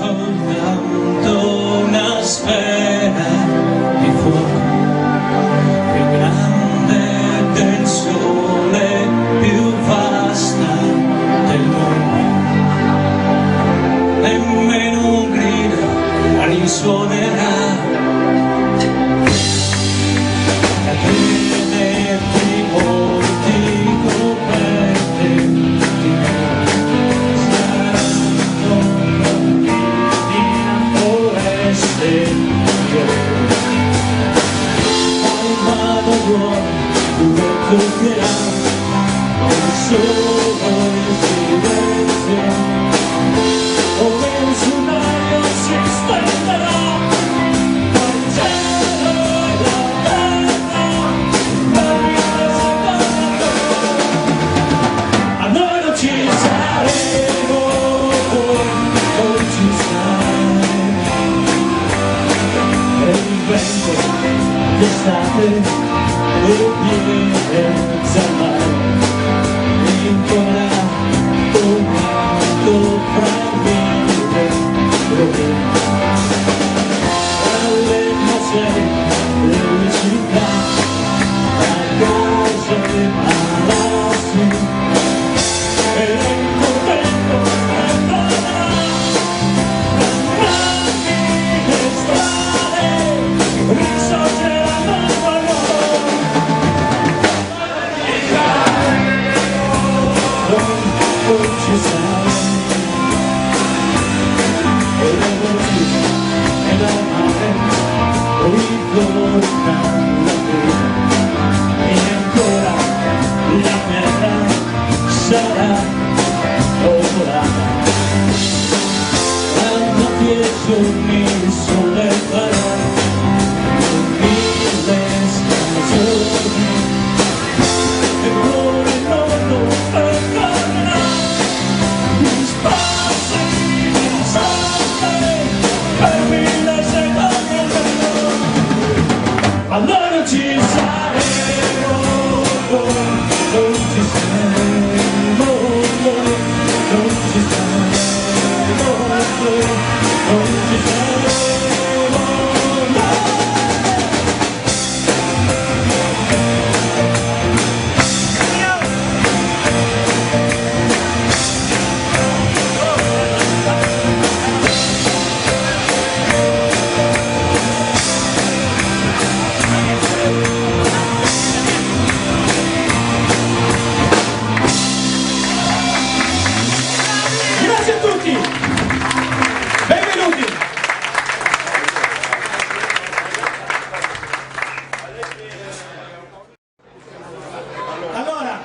soltanto una sfera di fuoco più grande del sole, più vasta del mondo. Nemmeno un grido risuonerà. D'estate lo viene mare ancora tomato fragmente alle case delle città, a casa di palazzi e il contento e tornerà le strade risorgeranno. Allora ci saremo, non ci saremo, non ci saremo, non ci saremo, grazie a tutti, benvenuti. Allora,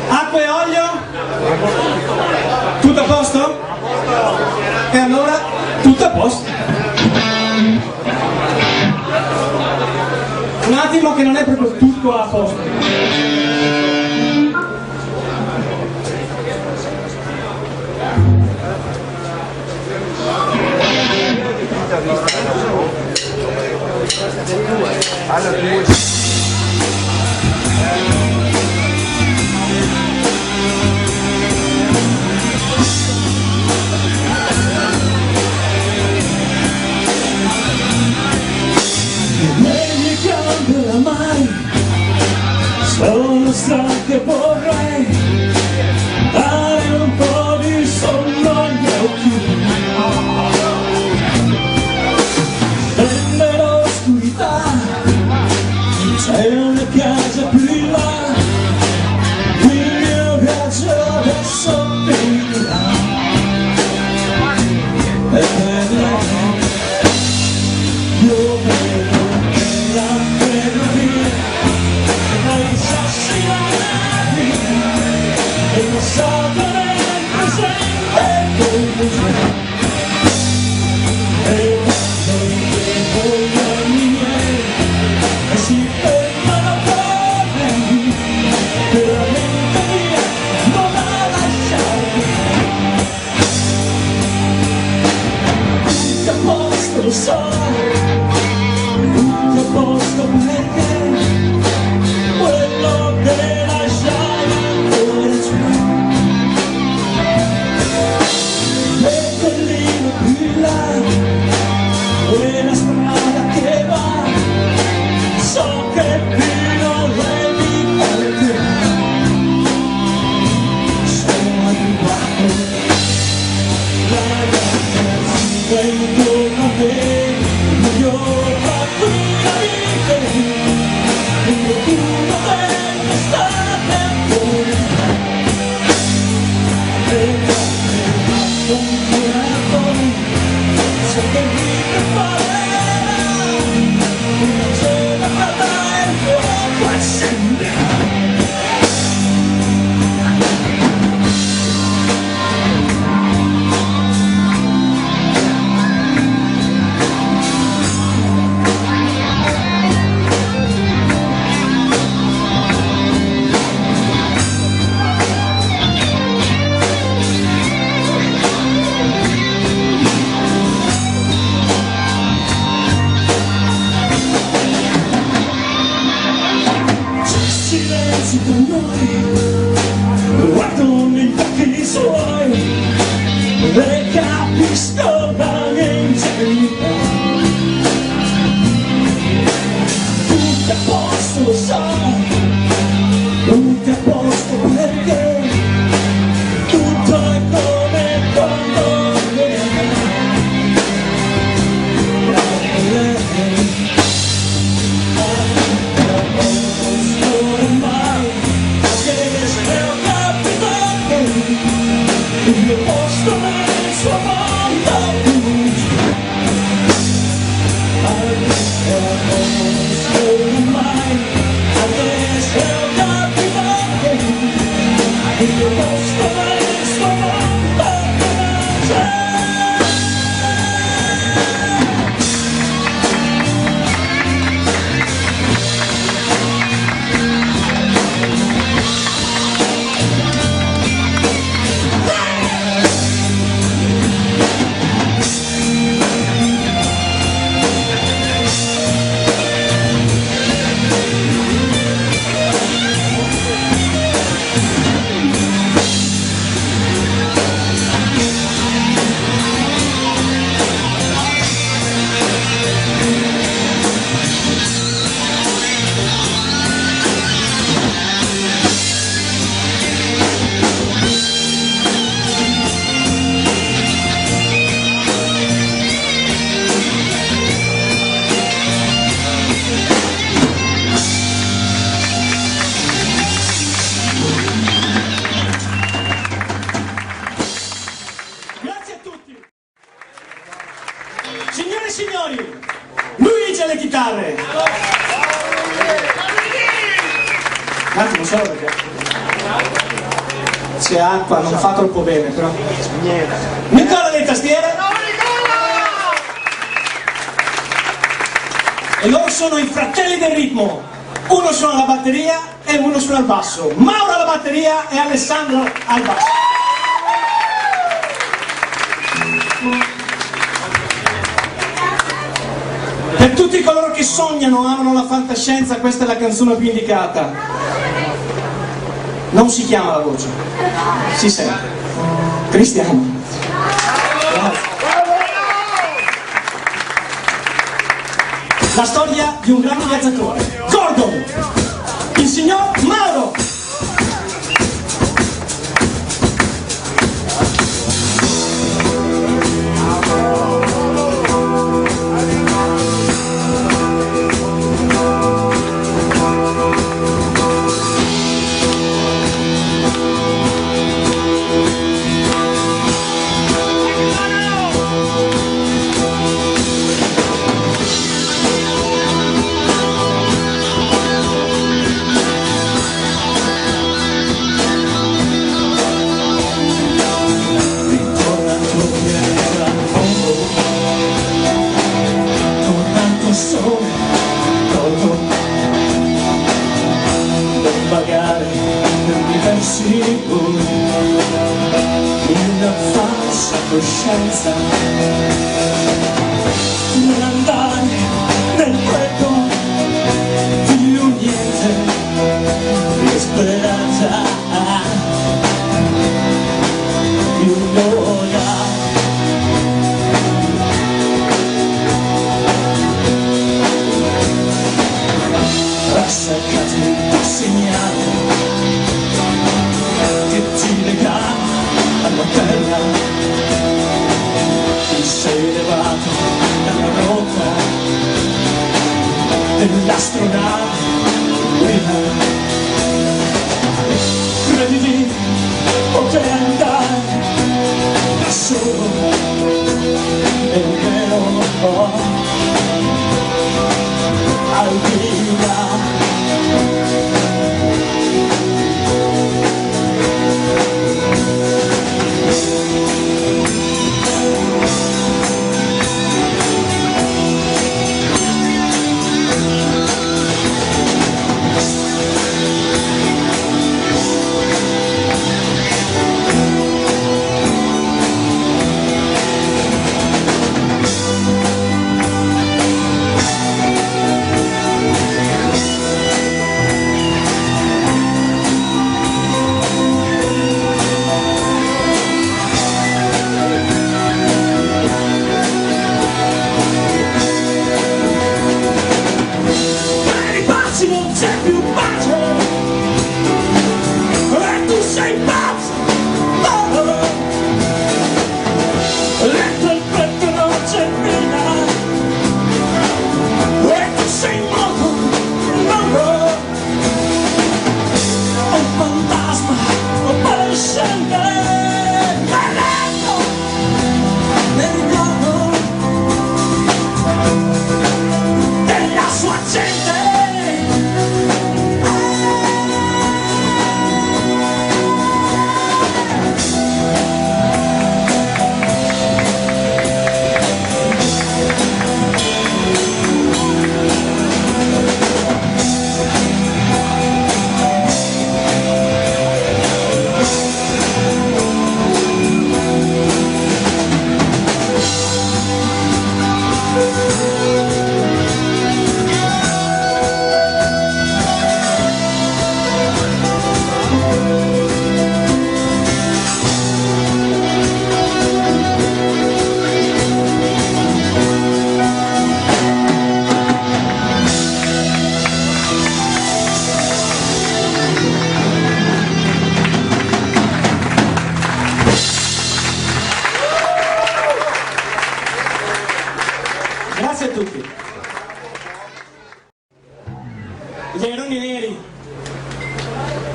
acqua e olio? Tutto a posto? E allora, tutto a posto. Un attimo che non è proprio tutto a posto. Le mie gambe ormai sono stanche, vorrei dare un po' di sonno agli occhi. C'è una casa più in là, il mio viaggio adesso finirà. E vedrai, io vedo che la ferrovia dai sassi alla e il passato nel presente conduce. E quando che voglio i miei e si fermano per me, veramente mia non la lasciare. Tutto a posto, lo so, tutto a posto perché quello che lasciai ancora c'è. visto la mia ingenuità. Tutto a posto, lo so, tutto a posto perché tutto è come quando il mio posto nel suo mondo adesso ormai ho capito il mio posto nel suo mondo Signore e signori, Luigi alle chitarre. Un attimo solo perché c'è acqua, non fa troppo bene però. Nicola alle tastiere. E loro sono i fratelli del ritmo. Uno suona la batteria e uno suona il basso. Mauro alla batteria e Alessandro al basso. Per tutti coloro che sognano, amano la fantascienza, questa è la canzone più indicata. Non si chiama la voce, si sente. Cristiano. La storia di un grande viaggiatore, Gordon, il signor Mauro. Una falsa coscienza, non andare nel fuoco di un niente di speranza, di un'ora. Rasseccati da segnali che ti lega alla terra, ti sei elevato dalla rotta dell'astronave. Credi di poter andare da solo, è vero, al di là.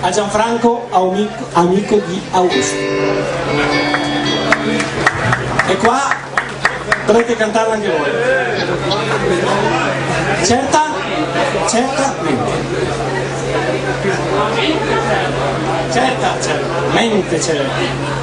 a Gianfranco, amico di Augusto. E qua dovrete cantarla anche voi. Certamente certa.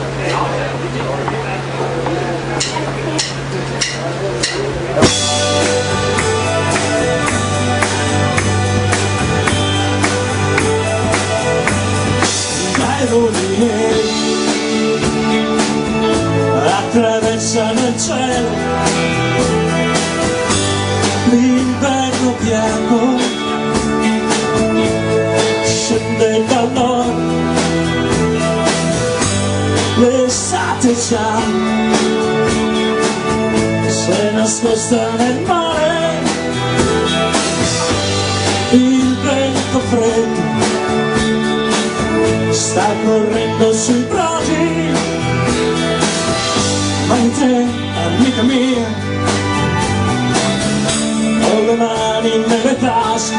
Attraversano il cielo, l'inverno bianco scende dal nord, l'estate già si è nascosta nel mare, il vento freddo sta correndo sui prati, ma in te, amica mia, ho le mani nelle tasche,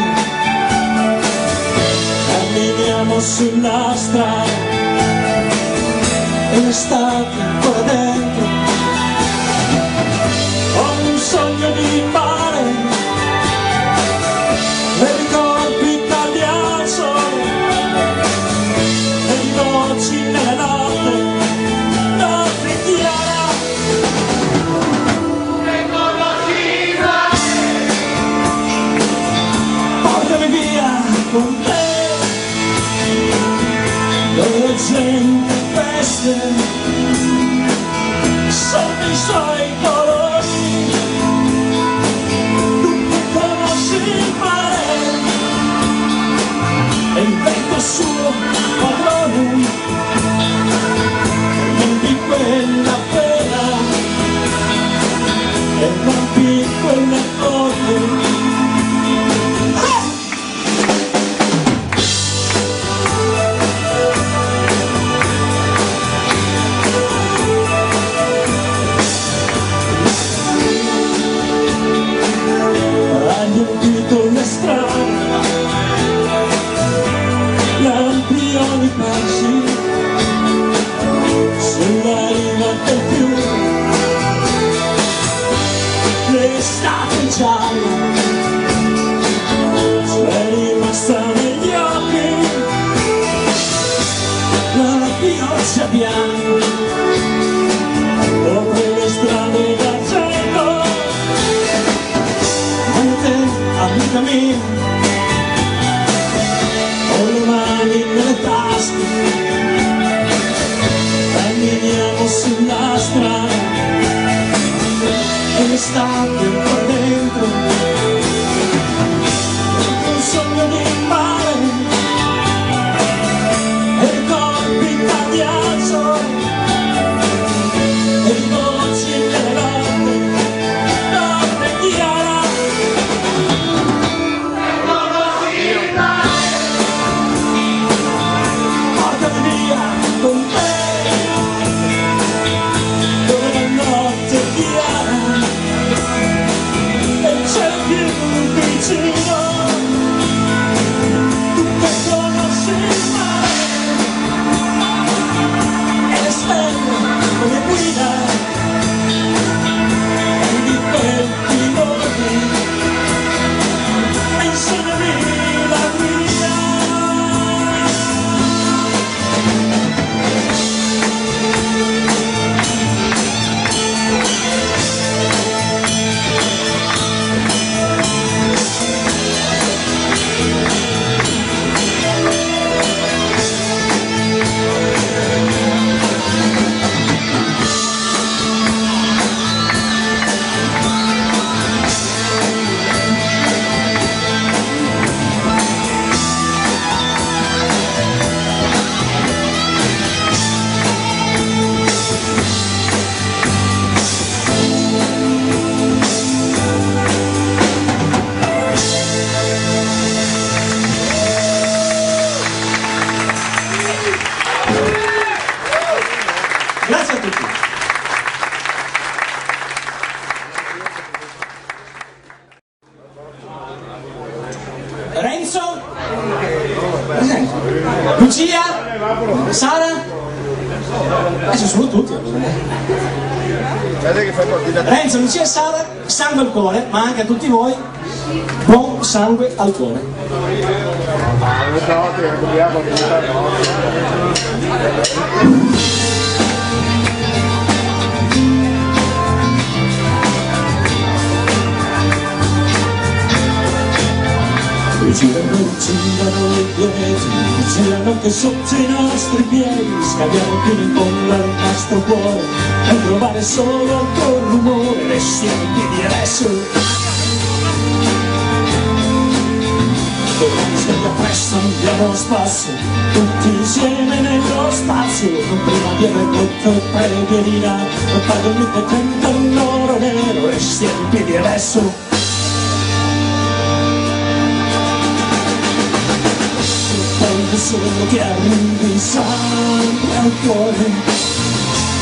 camminiamo sulla strada e l'estate ancora dentro, ho un sogno di mare, e ricordi tardi al sole, e di voci nella notte, notte chiara. Con te, dove la gente veste, sono i suoi colori, tu che conosci il mare, e il vento suo padrone, non di quella pena, e non di quelle cose. Lampioni persi sulla riva del fiume, l'estate gialla è rimasta negli occhi, la pioggia bianca copre le strade d'argento, ma te, amica mia, ho le mani nelle tasche, camminiamo sulla strada e l'estate qua dentro, un sogno di mare e ricordi tardi al sole e di voci nelle notte, notte chiara. Con te, dove la notte è chiara e c'è più vicino, tu che conosci il mare e le stelle come guida, e di quel piloti, e insegnami la guida. Grazie a tutti. Renzo? Presente. Lucia? Sara? Ci sono tutti allora. Renzo, Lucia e Sara, sangue al cuore, ma anche a tutti voi, buon sangue al cuore. Girano i pianeti, girano anche sotto i nostri piedi, scaviamo fino in fondo al nostro cuore, per trovare solo il tuo rumore, restiamo in piedi adesso. Domani sveglia presto, andiamo a spasso, tutti insieme nello spazio, non prima di aver rotto il preghierina, non pago il 1030 un oro nero, restiamo in piedi adesso. Voglio solo che arrivi sangue al cuore,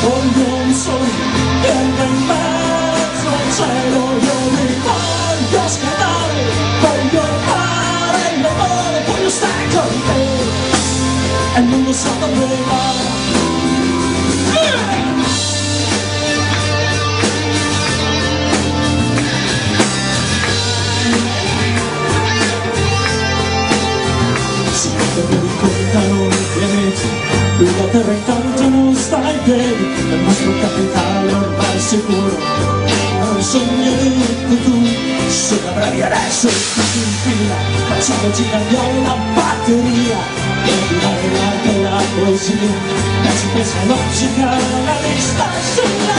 voglio un sogno che arriva in mezzo al cielo, io mi voglio scattare, voglio fare l'amore, voglio stare con te, e non lo so dove va. Mi ricordano i pianeti, qui la terra intanto non sta in piedi, il nostro capitale ormai sicuro, non sogno il futuro, siamo bravi adesso, tutti in fila, facciamoci cambiare la batteria, e arrivare l'arte e la poesia, pensi questa logica, la lista sera,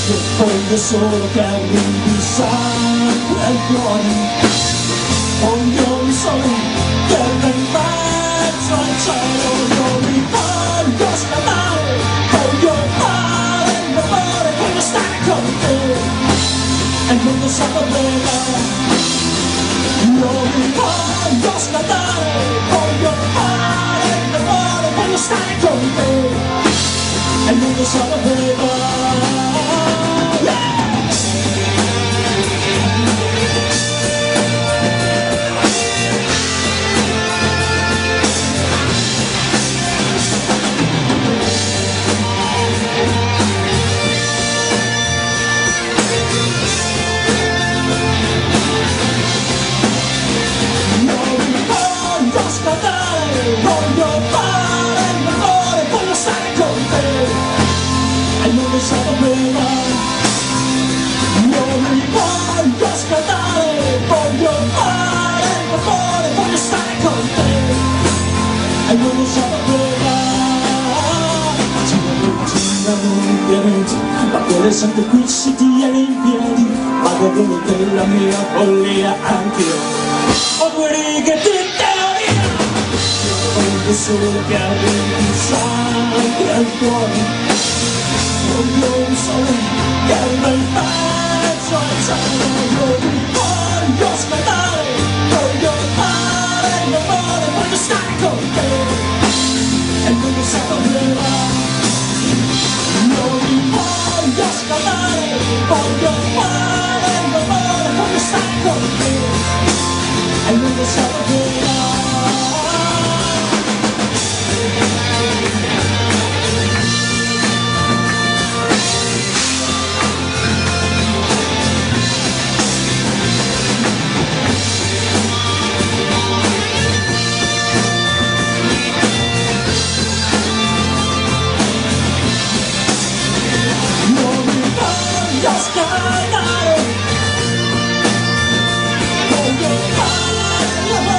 io voglio solo che arrivi sangue al cuore, voglio un sogno che arriva in mezzo al cielo, io mi voglio scattare, voglio fare l'amore, voglio stare con te, e non lo so dove va. Io mi voglio scattare, voglio fare l'amore, voglio stare con te, e non lo so dove va. Voglio fare l'amore, voglio stare con te, e non lo so dove va. Io mi voglio scattare, voglio fare l'amore, voglio stare con te, e non lo so dove va. Girano i pianeti, ma quelle sempre qui si tiene in piedi, vagabondo della mia follia anch'io, ho due righe di teoria. Voglio solo che arrivi sangue al cuore, voglio un sole che arriva in mezzo al cielo, io mi voglio scattare, voglio fare l'amore, voglio stare con te, e non lo so dove va. Io mi voglio scattare, voglio fare l'amore, voglio stare con te, e non lo so dove va. Scattare, voglio fare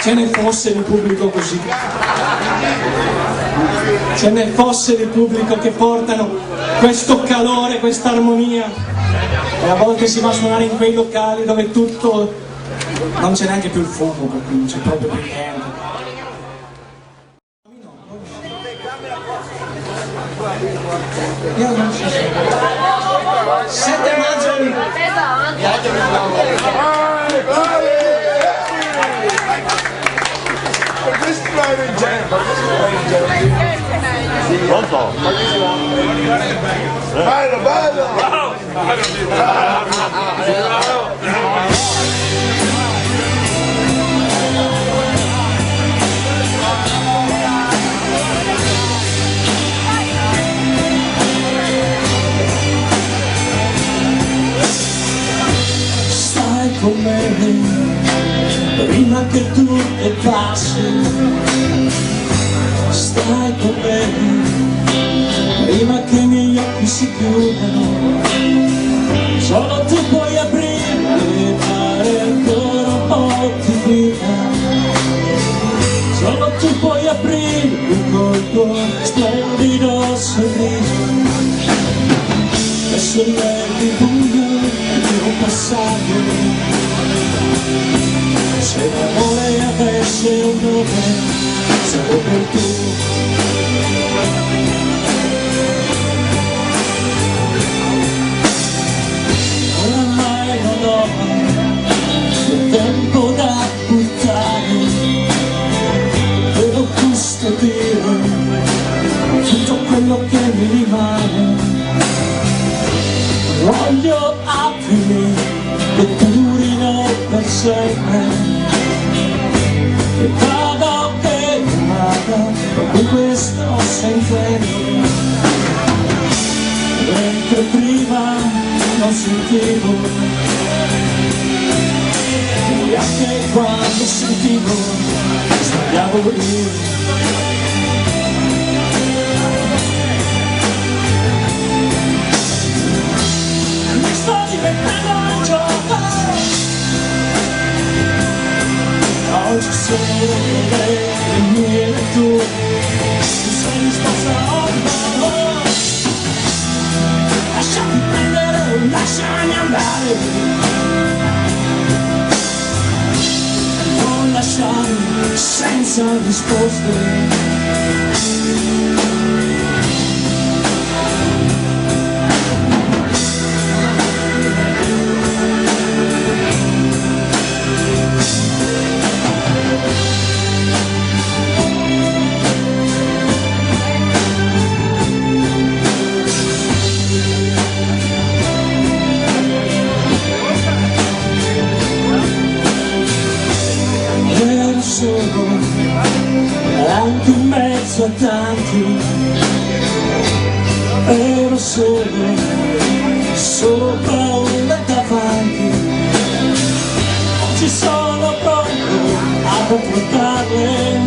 Ce ne fosse di pubblico così, ce ne fosse di pubblico che portano questo calore, questa armonia, e a volte si va a suonare in quei locali dove tutto, non c'è neanche più il fuoco, per cui non c'è proprio più niente. Io non so se 7 maggio Pronto? Bello, bello! Stai con me prima che tu ne passi. Stai con me prima che i miei occhi si chiudano. Solo tu puoi aprirli e dare ancora un po' di vita. Solo tu puoi aprirli col tuo splendido sorriso. E sollevi buio di un passaggio. Se l'amore avesse un nome, sarebbe tu. Oramai non ho più tempo da buttare, devo custodire tutto quello che mi rimane. Voglio aprire che durino per sempre, che vada che vada, proprio questo sentendo. Mentre prima non sentivo, e anche quando sentivo, sbagliavo io. Mi sto diventando un gioco, non ci sono le mie tu, tu sei risposta a no. Lasciami prendere, lasciami andare, non lasciarmi senza risposte. Anche in mezzo a tanti, ero solo paura davanti. Oggi sono pronto ad affrontarle,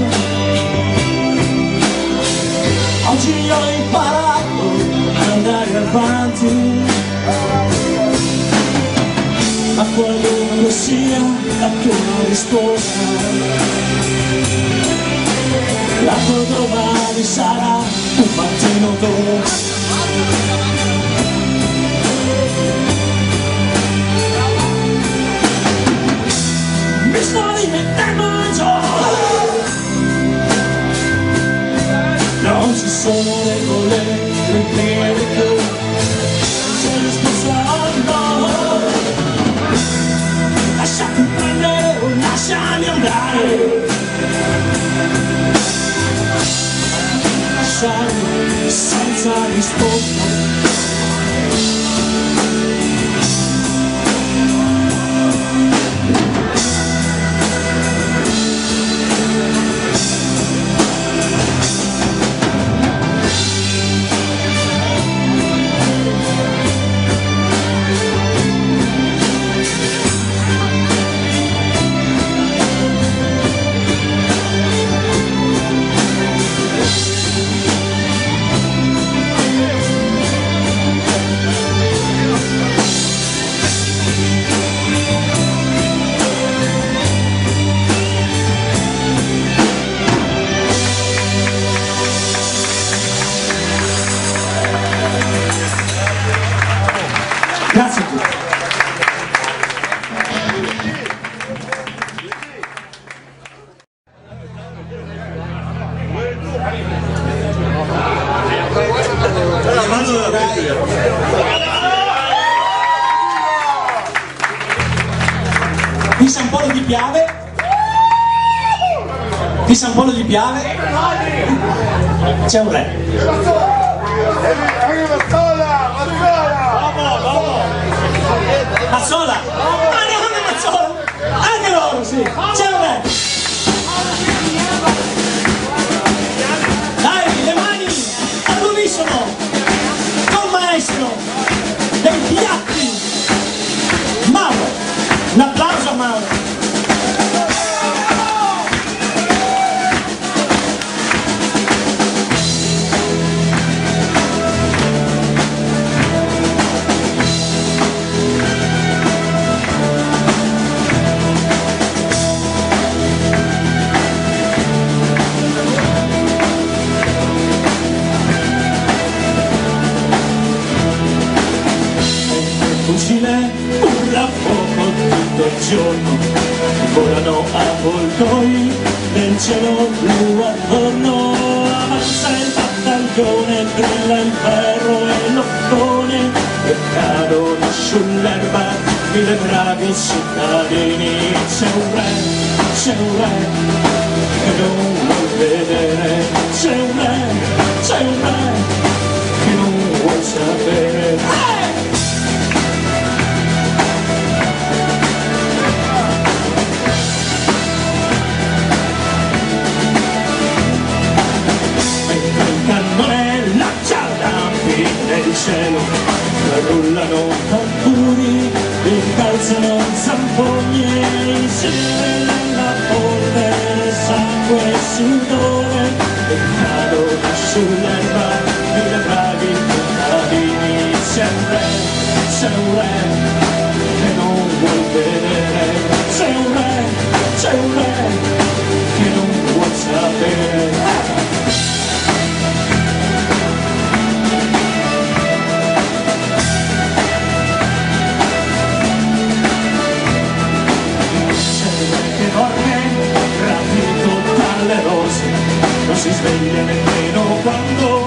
oggi ho imparato ad andare avanti, ma qualunque sia la tua risposta, la tua domani sarà un mattino dopo. Mi sto rimettendo in gioco, non ci sono regole, le piede tu, sei responsabile. Lasciati prendere o lasciami andare, lasciarmi senza risposta. Grazie a tutti. Di San Polo di Piave, di San Polo di Piave c'è un re. Mazzola! Ah no, non è Mazzola! Anche loro, sì! C'è un re! Dai, le mani all'unisono! Col maestro! Dei piatti! Mauro! Un applauso a Mauro! Fucile urla fuoco tutto il giorno, volano avvoltoi nel cielo blu attorno, avanza il battaglione, brilla il ferro e l'ottone, e cadono sull'erba mille bravi cittadini. C'è un re che non vuol vedere, c'è un re che non vuol sapere. Nel cielo rullano tamburi, incalzano zampogne, insieme nella polvere, sangue e sudore, e cadono sull'erba mille bravi contadini. C'è un re che non vuol vedere, c'è un re che non vuol sapere. Non si sveglia nemmeno quando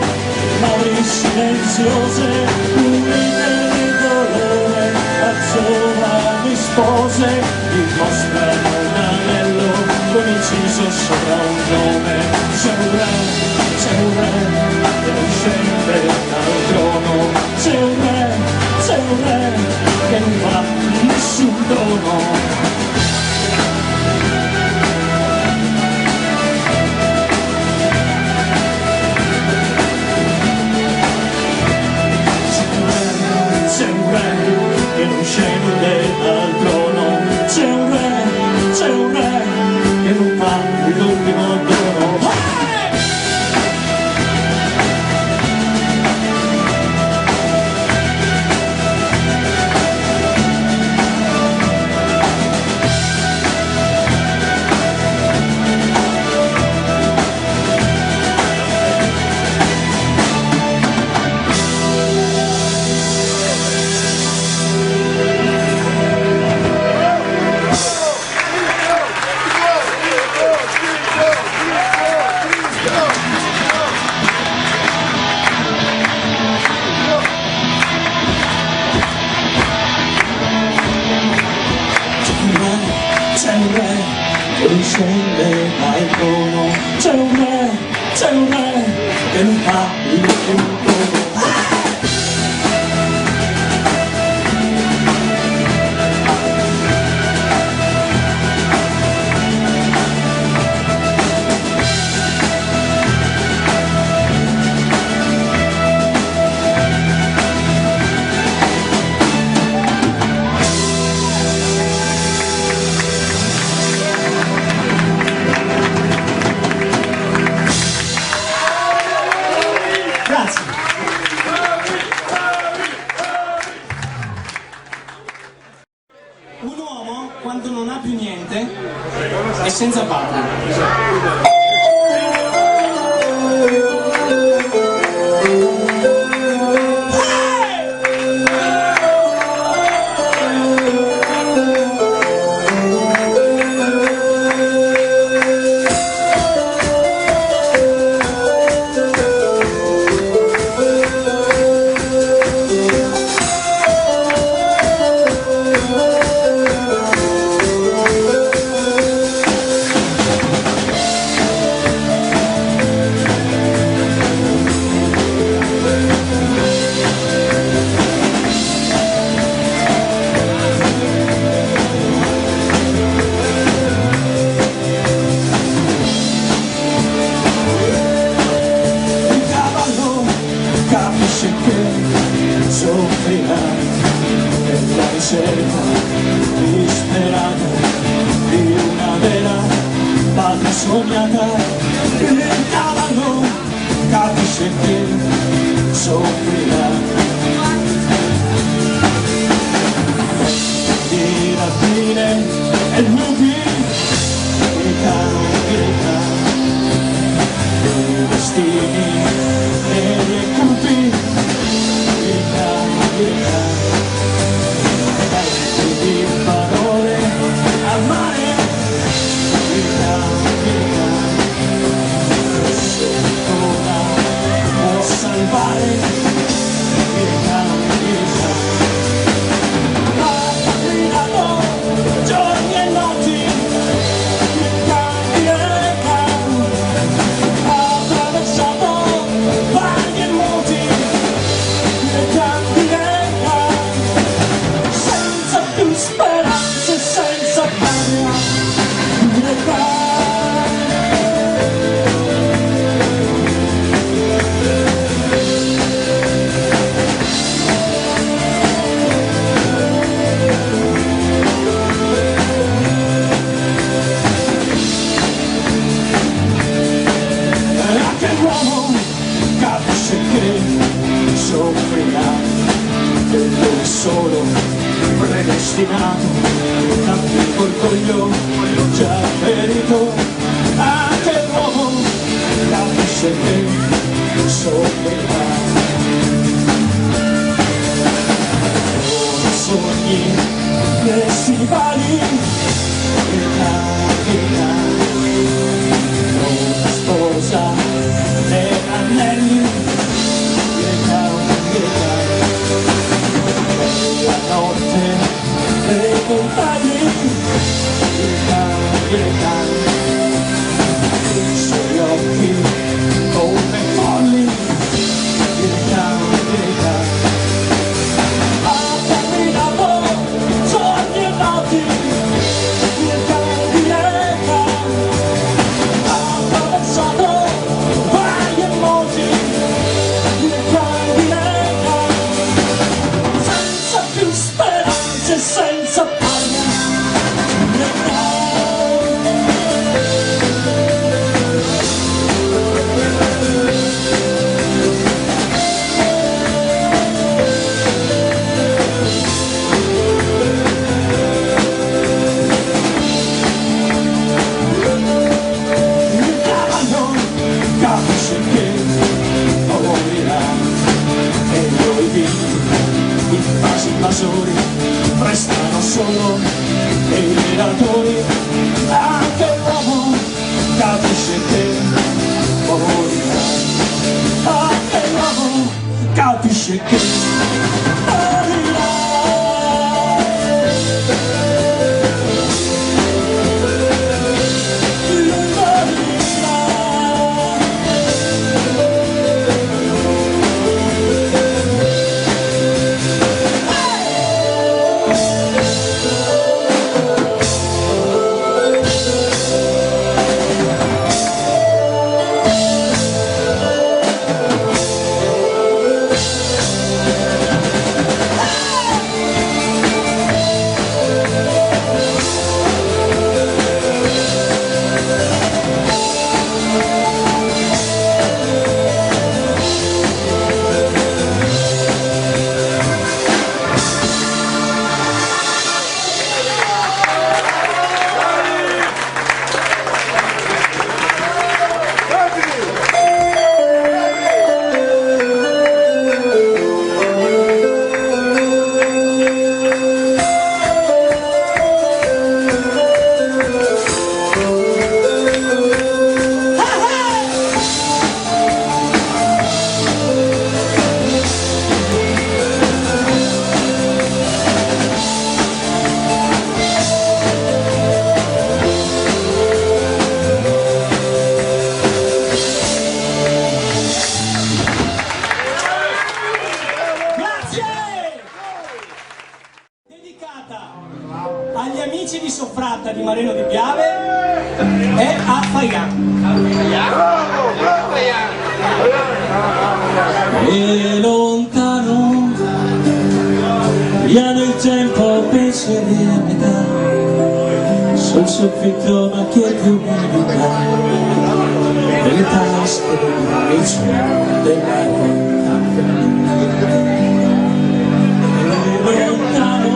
mani silenziose unite di dolore a giovani spose dimostrano un anello con inciso sopra un nome. C'è un re che non scende dal trono, c'è un re che non fa nessun dono. Che non scende dal trono, c'è un re che non fa l'ultimo dono. C'è un re che non scende dal trono, c'è un re che non fa l'ultimo dono. Un uomo, quando non ha più niente, è senza patria. capisce che soffrirà nella ricerca disperata di una vera patria sognata. Il cavallo capisce che soffrirà di rapine e lupi, gritano, dei destini neri e cupi, gritano, di parole al mare, gritano, se ancora può salvare, gritano, giorni e notti, ha attraversato vari monti, senza più speranze, senza patria. Capisce che soffrirà e lui solo predestinato, tanto orgoglio già ferito. Anche l'uomo capisce che soffrirà. Con sogni che si vali, una sposa e anelli, la notte dei compagni, i suoi occhi come folli, ha camminato giorni e notti, ha attraversato vari monti, senza più speranze, senza patria. Il cavallo capisce che morirà e noi vinti, invasori, restano solo dei miratori. Anche l'uomo capisce che morirà, anche l'uomo capisce che morirà. Agli amici di Soffratta di Marino di Piave e a Faian. E lontano, via del tempo, pensieri a metà, sul soffitto macchiette umidità, delle tasche della realtà. E lontano,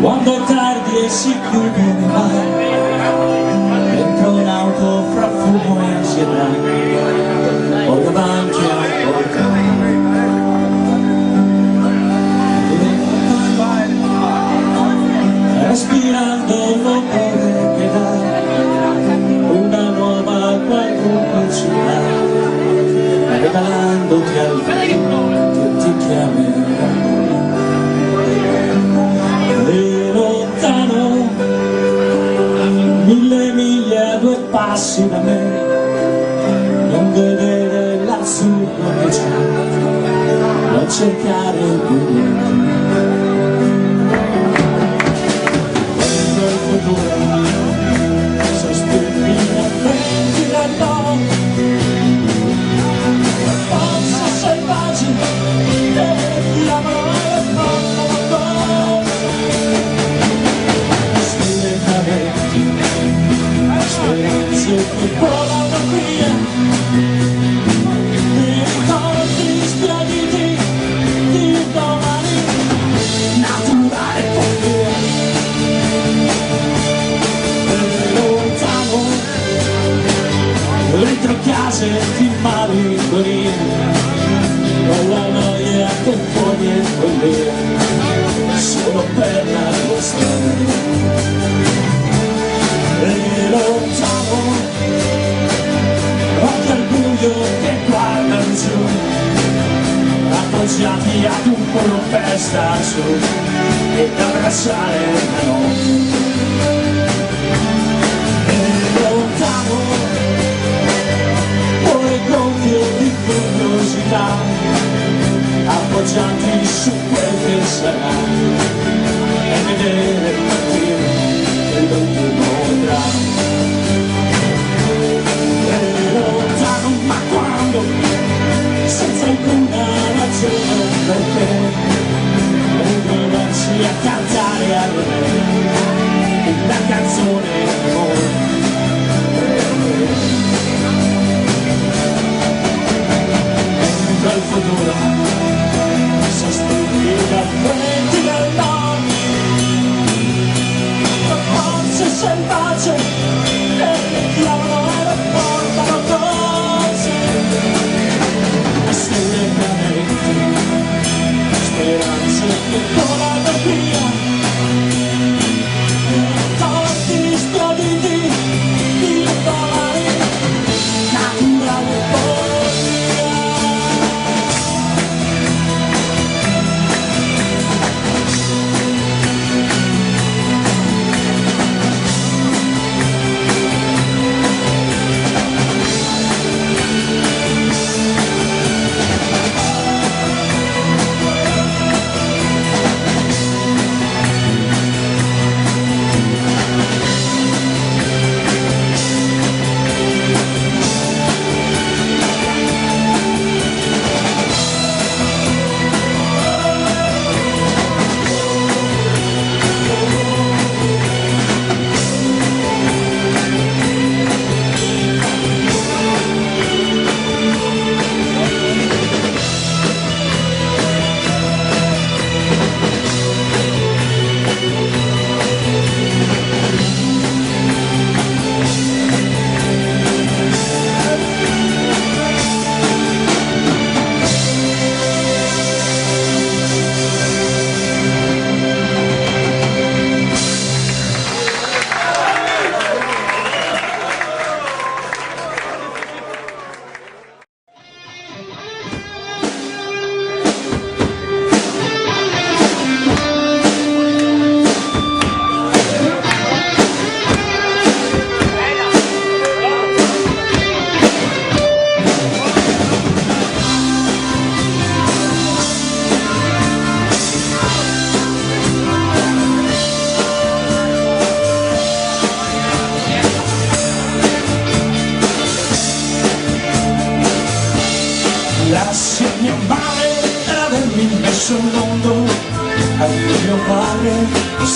quando è tardi e si chiude il bar, dentro un'auto fra fumo e ansietà, ho davanti a un portone. Respirando l'odore che dà una nuova qualunque città, regalandoti al vento che ti chiamerà. E lontano, 1000 miglia, 2 passi da me, non vedere l'azzurro che c'è, non cercare più niente. Sospiri affetti da no, forza selvaggi che ti amano e fanno stelle cadenti, speranze che volano via, e ricordi sbiaditi di domani, naturale follia. Dentro case di malinconia, con la noia che fuori e follia, solo per la tua storia. E lontano, occhi al buio che guardano giù, appoggiati ad un puro festa su, ed abbracciare la notte. E lontano, di curiosità, appoggiati su quel che sarà, e vedere partire l'ultimo tram. E lontano, ma quando, senza alcuna ragione perché, ritrovarci a cantare a me una canzone d'amore. Dal futuro, sospiri affetti dal nord, forze selvagge che ti chiamano e lo portano con sé, stelle cadenti, speranze che volano via, torti sbiaditi di domani, naturale follia.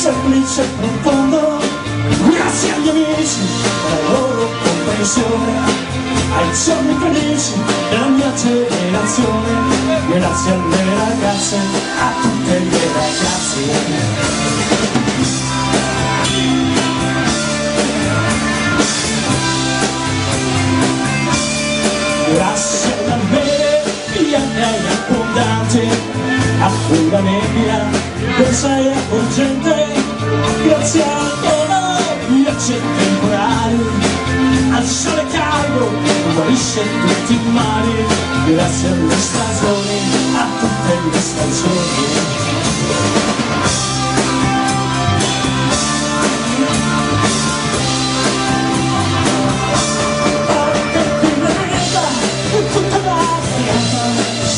semplice e profondo. Grazie agli amici per la loro comprensione, ai giorni felici della mia generazione. Grazie alle ragazze, a tutte le ragazze. Grazie alla bere, gli anelli abbondanti, a quella nebbia densa e avvolgente. Grazie al dono di accenti temporali, al sole caldo che guarisce tutti i mali. Grazie alle stagioni, a tutte le stagioni.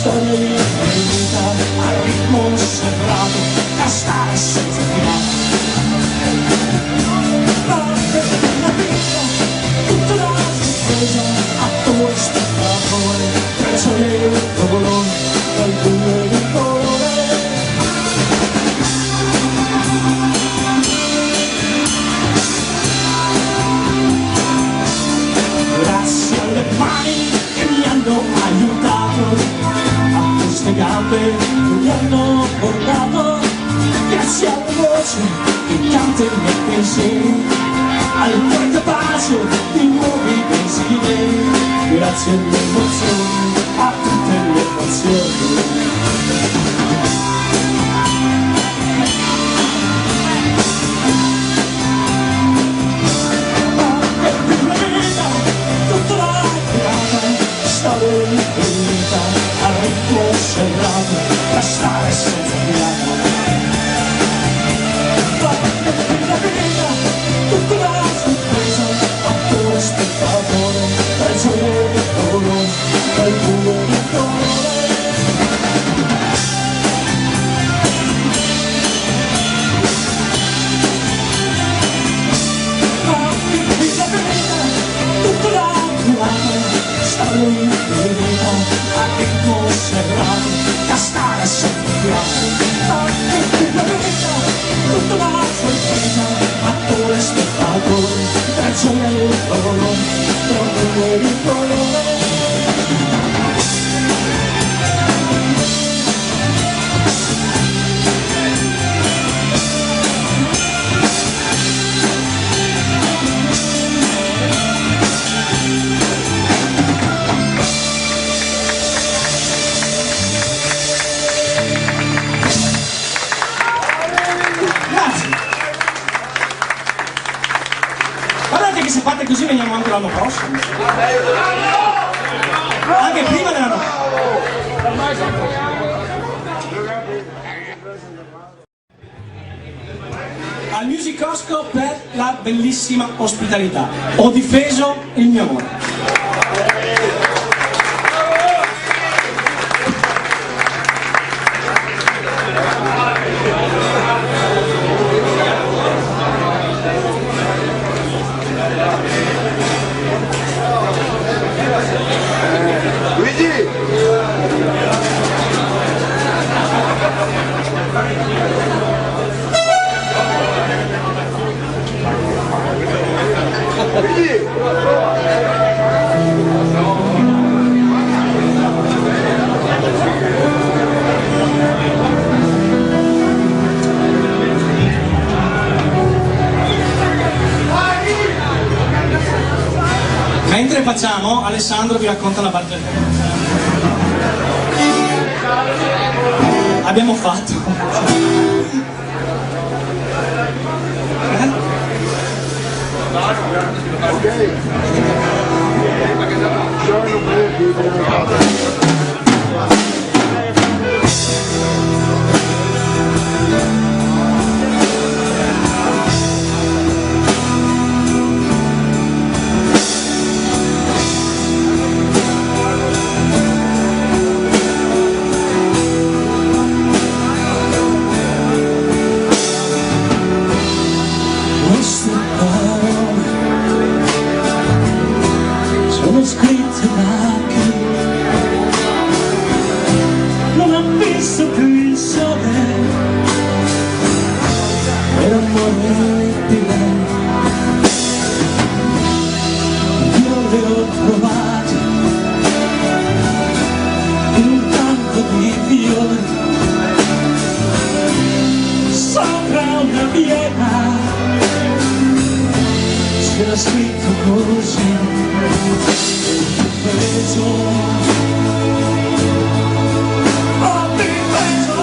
Storia infinita, al ritmo serrato, castare senza fiato. La vita, tutta la sorpresa, attore, spettatore, prigioniero, provolone, dal buio di colore. Grazie alle mani che mi hanno aiutato, queste gambe che mi hanno portato. Grazie alle voci che cantano i miei pensieri, al cuore capace di nuovi pensieri. Grazie alle emozioni, a tutte le emozioni. Storia infinita, al ritmo serrato, da stare senza fiato. La vita, tutta la sorpresa, attore, spettatore, prigioniero, provolone, dal buio di colore. La vita, tutta la storia infinita, a ritmo serrato, da stare sempre fiato. La vita, tutta la sorpresa, attore, spettatore, prigioniero, provolone, provolone di colore. Se fate così veniamo anche l'anno prossimo, anche prima dell'anno prossimo. Al Musicosco per la bellissima ospitalità. Ho difeso il mio amore. Mentre facciamo, Alessandro vi racconta la barzelletta. Abbiamo fatto. l'amore di lei. Io le ho trovate in un campo di fiori sopra una pietra, c'era scritto così: preso, ho difeso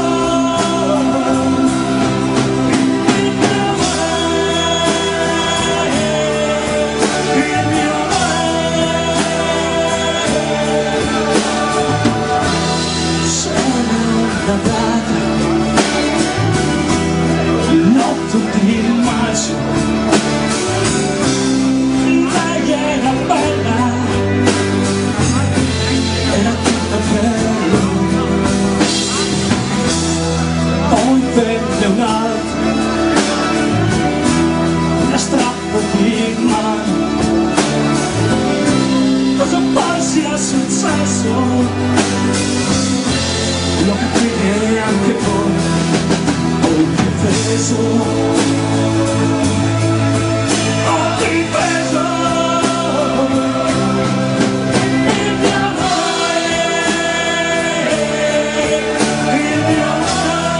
il mio amore. C'era una data, notte di maggio, lei era bella, era tutta bella. Poi venne un altro, una strappo di mano. Cosa poi sia successo lo capite anche voi. Ho difeso, ho difeso il mio amore, il mio amore.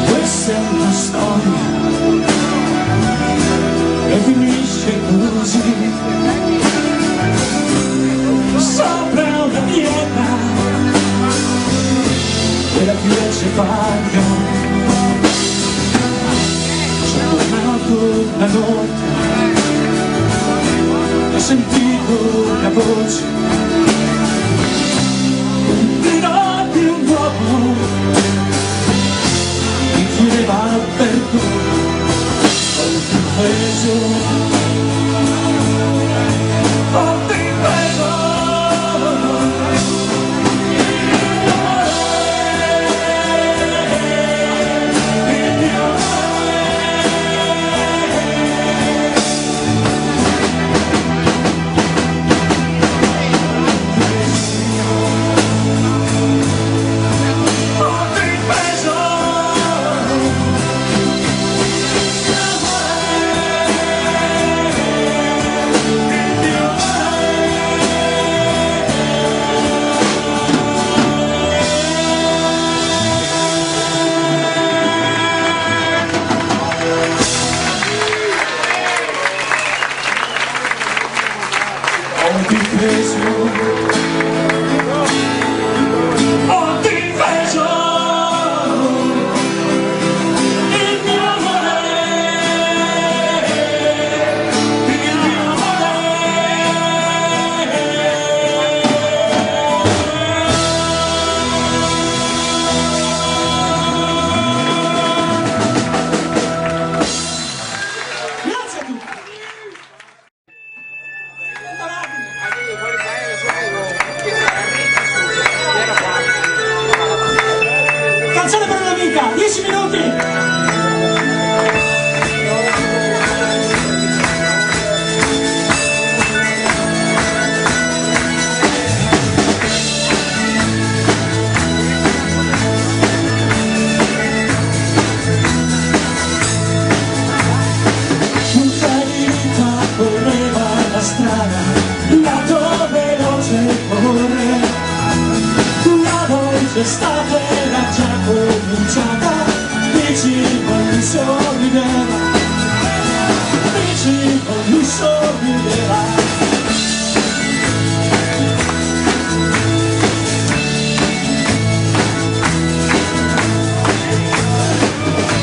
Questa è una storia e finisce così, sopra una pietra e la pioggia bagno. Sono tornato la notte, ho sentito la voce, un grido di un uomo mi chiedeva perdono. Ho difeso, ho difeso il mio Canzone per un'amica, 10 minuti! Tutta vita correva la strada, lato veloce corre. La notte stata era già cominciata, vicino a lui sorrideva, vicino a lui sorrideva.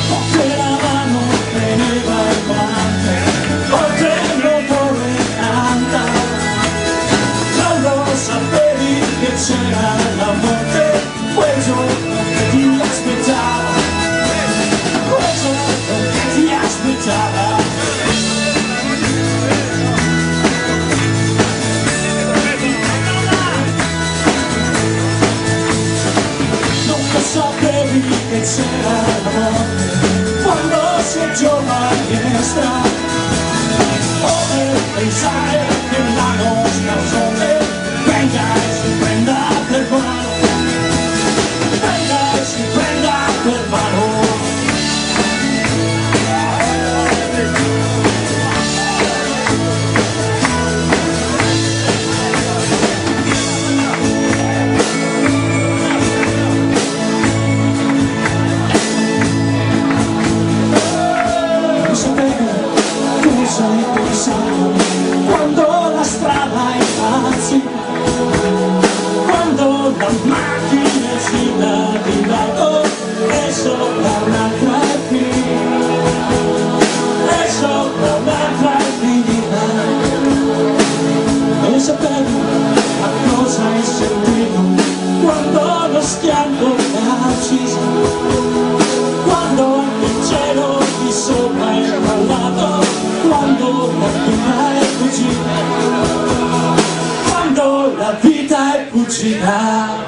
Con la mano teneva il volante, oltre strada, come pensare che la nostra sorte venga e si prenda per mano, venga e si prenda per mano. Quando la strada è impazzita, quando la macchina gira di lato e sopra un'altra è finita, e sopra un'altra è finita. Non sapevo a cosa hai servito quando lo schianto l'ha ucciso, quando anche il cielo di sopra è crollato, quando la vita è fuggita, quando la vita è fuggita.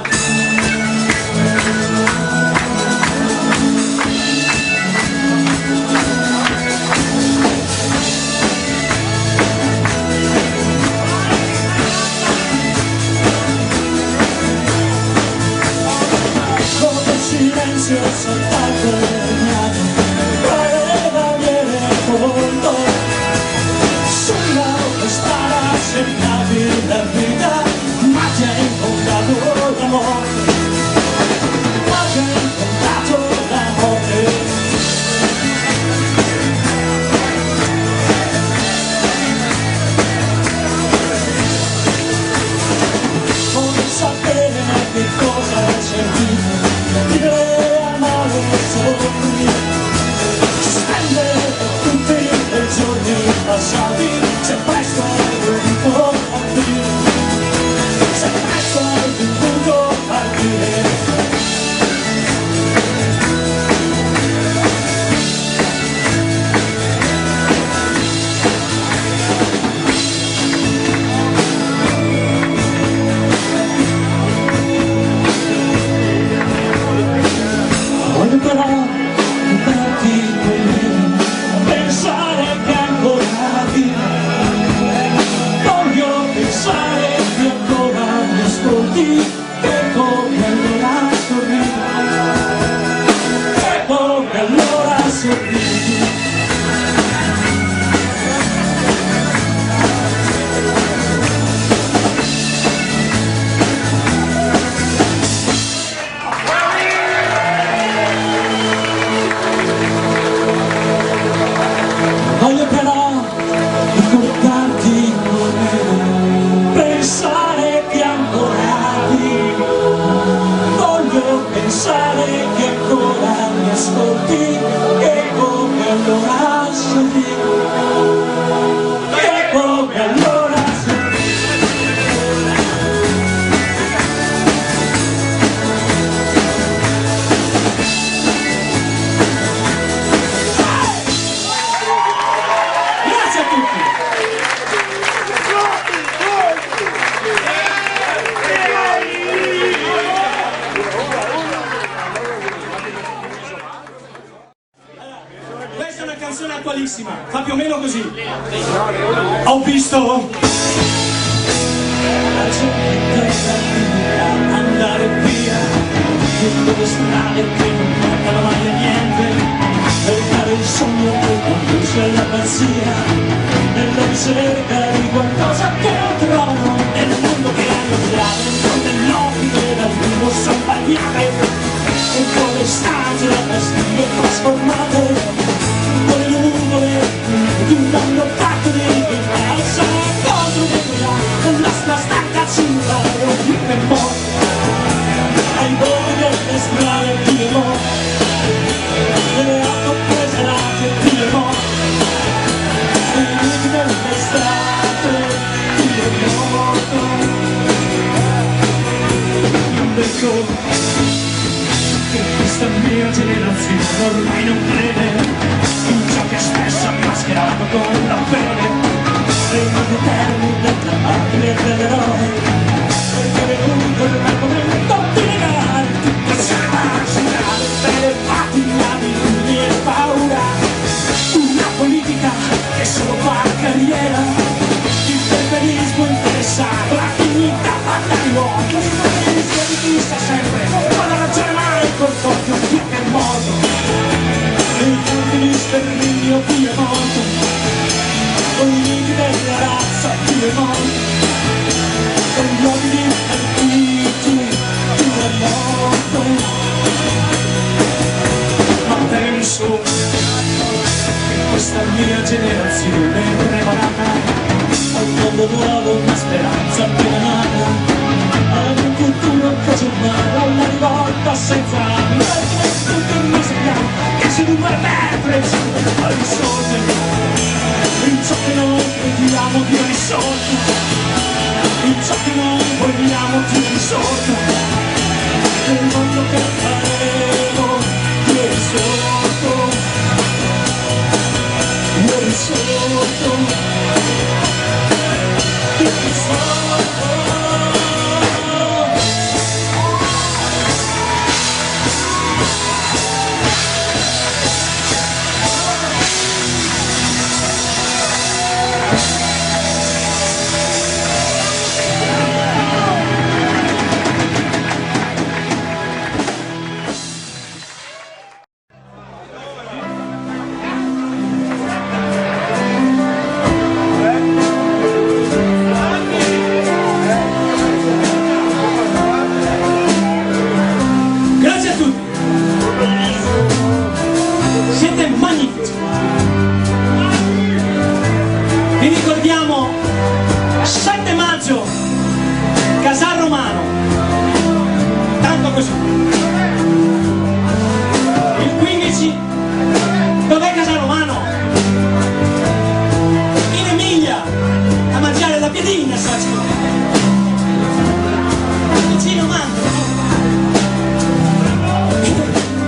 Come il silenzio soltanto legnato, pareva viene conto. Cercavi la vita, ma ti ha incontrato la morte, ma ti ha incontrato la morte. Vuoi sapere che cosa è servito? Vivere amare e soffrire, spendere tutti i giorni passati, se presto hai dovuto partire, se presto hai dovuto partire. Voglio però darti con me, pensare che ancora vivo, voglio pensare che ancora mi ascolti, che come allora sorridi, che come allora sorridi. Voglio però ricordarti con me, pensare che ancora vivo, voglio pensare che ancora mi ascolti, che come allora sorridi, che come allora sorridi. Grazie a tutti! Questa è una canzone attualissima, fa più o meno così. Ho visto la gente andare via, delle strade che non portano mai a niente, per fare il sogno che conduce alla pazzia, nella ricerca di qualcosa che non trovano nel mondo che hanno girato, con nell'occhio che dal vivo son bagnate, e con le stanze da stile trasformate, con le nuvole di un mondo fatto di immensa contro di quella, la nostra stacca cinta, e un più per morte, ai voli delle strade di Lemont, delle auto prese latte di Lemont, e i luci delle strade di Lemont. Io vedo che questa mia generazione ormai non crede in ciò che spesso ha mascherato con la fede, e gli eterni della macchina dell'eroe, perché è venuto il momento di negare tutto ciò marginale, per fatti, abitudini e paura, una politica nei ultimi sterminio Piemonte, con i miti della razza Piemonte, con gli uomini antichi della morte. Ma penso che questa mia generazione preparata al mondo nuovo, una speranza appena nata, ad un futuro casuale, alla rivolta senza anni, tutto il miseriato che si dovrebbe presi a risorgere in ciò che noi crediamo di risorgere, in ciò che noi vogliamo di risorgere, nel mondo che faremo ieri sotto, ieri sotto. Siete magnifici. Vi ricordiamo 7 maggio Casal Romano, tanto così. Il 15 dov'è Casal Romano? In Emilia, a mangiare la piedina, sacci, vicino Mantova.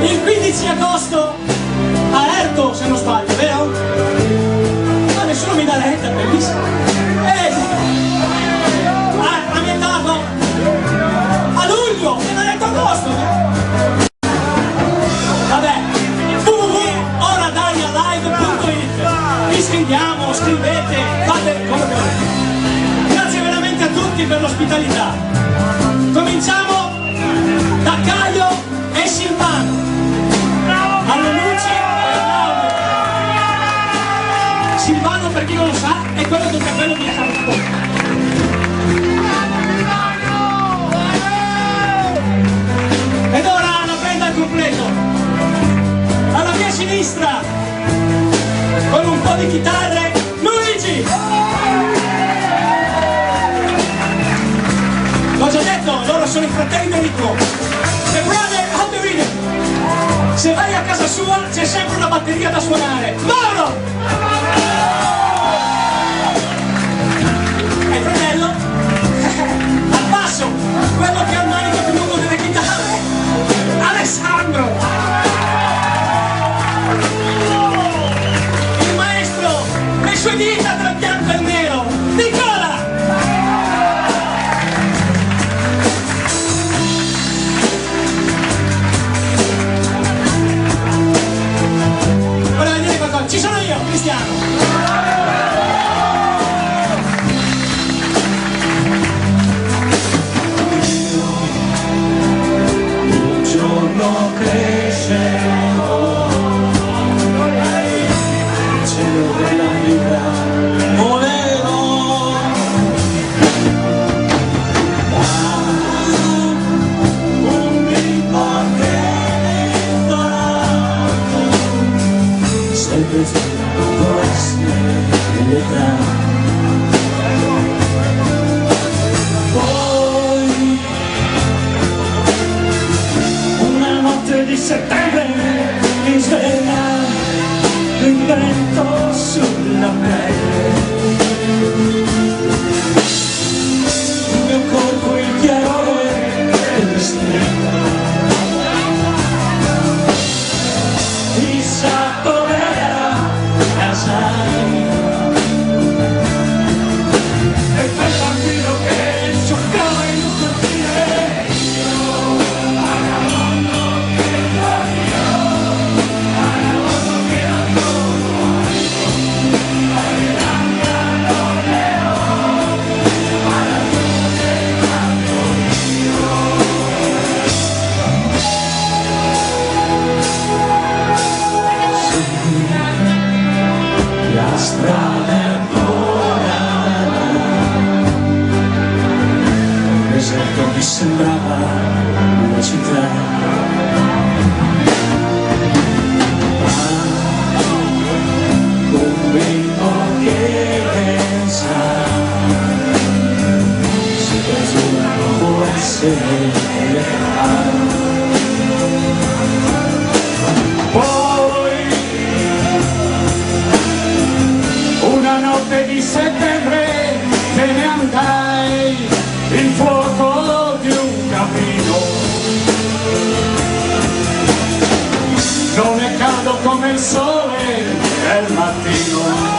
Il 15 agosto a Erto, se non sbaglio, vero? Ma nessuno mi dà retta, bellissimo. A Miettago a luglio, e non è detto agosto. Vabbè, www.oradalialive.it. Iscriviamo, scrivete, fate come volete. Grazie veramente a tutti per l'ospitalità. Cominciamo da Caio e Silvano. Alle luci e all'audio. Silvano, per chi non lo sa, è quello del cappello di Carlo. Ed ora la prenda al completo. Alla mia sinistra, con un po' di chitarre, Luigi. L'ho già detto, loro sono i fratelli Enrico. The brother of the rhythm. Se vai a casa sua c'è sempre una batteria da suonare. Mauro! E il fratello? Al basso, quello che ha il manico più lungo delle chitarre, Alessandro! Il maestro, le sue dita tra il bianco e il nero, Nicola! Ci sono io, Cristiano! Un giorno crescerò, il cielo della vita volerò, un bimbo che dorato, sempre può essere l'età. Poi una notte di settembre mi sveglia il vento sulla pelle, il mio corpo il chiarore delle stelle, chissà dov'era casa mia. E quel bambino che giocava in un cortile, sembrava una città. Un bimbo che pensa se qualcuno può essere poi una notte di settembre te ne andai, il fuoco di un camino non è caldo come il sole del mattino.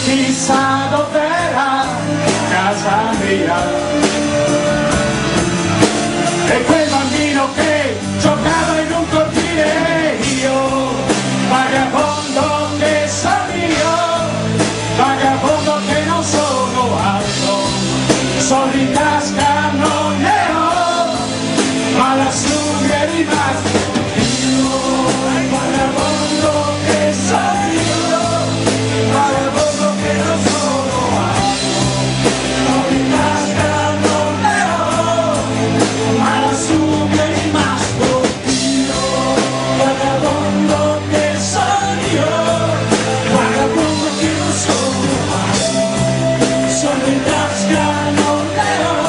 Chissà dov'era casa mia e quel bambino che giocava in un cortile, io vagabondo che sono io, vagabondo che non sono alto, soldi in tasca non ne ho, ma lassù mi è rimasto io, vagabondo che sono io, vagabondo che non sono alto, soldi in tasca non ne ho, ma lassù mi è rimasto io, vagabondo che sono io, vagabondo che non sono alto, soldi in tasca non ne ho,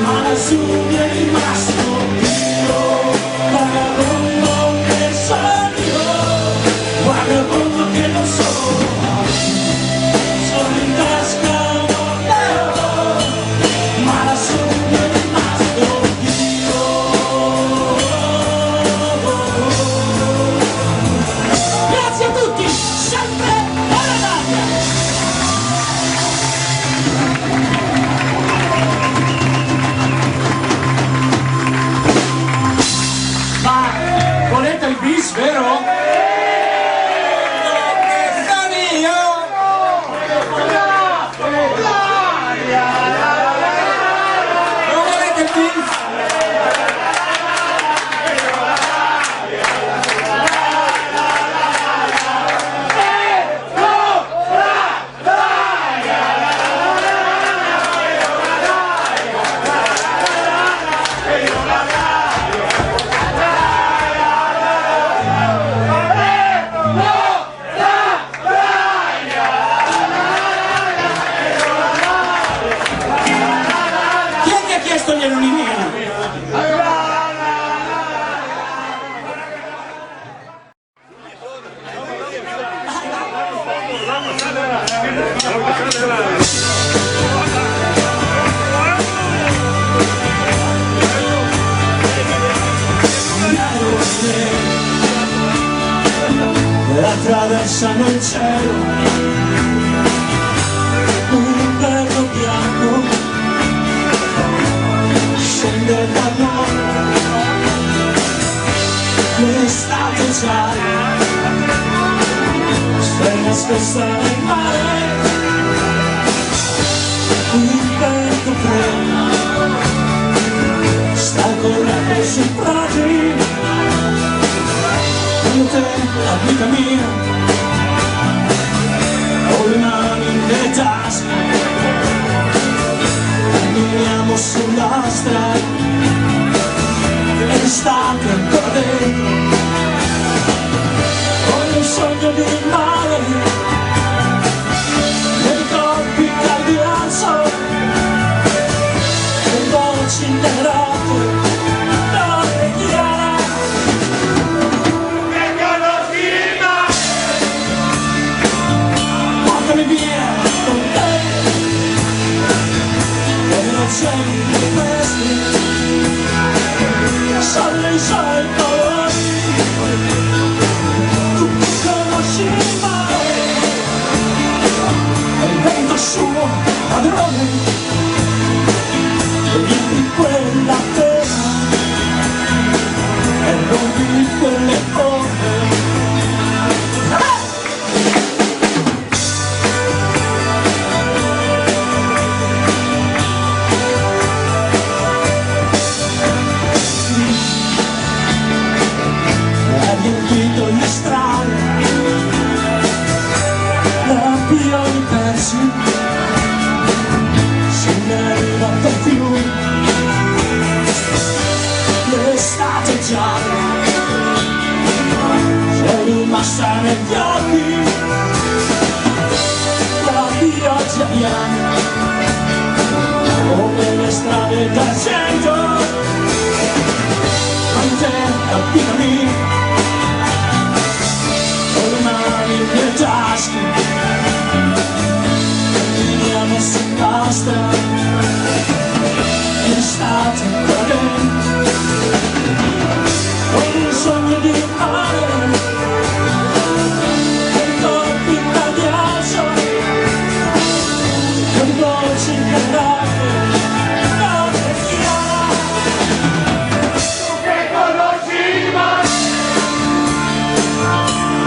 ma lassù mi è rimasto io, vagabondo che sono io, vagabondo che non sono alto, soldi in tasca non ne ho, ma lassù mi è rimasto io. Grazie a tutti, sempre alla radio! Ma volete il bis, vero? Non volete il bis? Chi è che ha chiesto gli anonimini? Attraversano il cielo, un vero bianco scende da noi, l'estate già sfera spessa nel mare, il vento freddo sta correndo sui prati, quando te, amica mia, ho le mani nelle tasche, camminiamo sulla strada, e l'estate ancora dentro, voglio un sogno di mare, nei corpi caldi al sole, le voci nerate, notte chiara. Portami via con te, e non c'è di questi, sono i suoi colori, tu mi conosci il mare, e il vento suo padrone, e vieni quella terra, e rompi quelle porte. Riempito le strade, lampioni persi, iniziale, sei rimasta negli occhi, la pioggia bianca, come le strade d'argento, con te cammini, con le mani nelle tasche, camminiamo su nostra. Estate corrente, con un sogno di mare, con colpi da ghiaccio, con voci carate, notte chiara. Tu che conosci mai,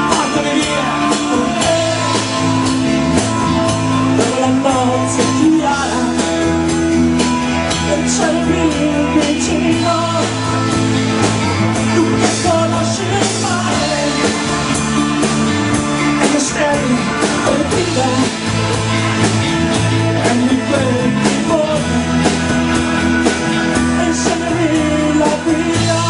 portami via con te, dove la notte chiara. C'è il vicino, tu che conosci il mare e le stelle perdute e di quei giorni e insieme la via.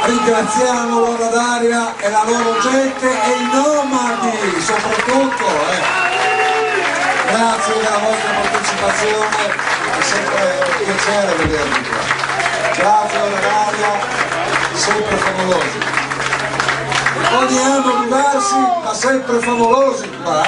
Ringraziamo Loro d'Aria e la loro gente e i nomadi soprattutto. Grazie della vostra partecipazione, è sempre un piacere vedervi qua. Grazie Loro d'Aria, sempre favolosi. Ogni anno diversi ma sempre favolosi qua.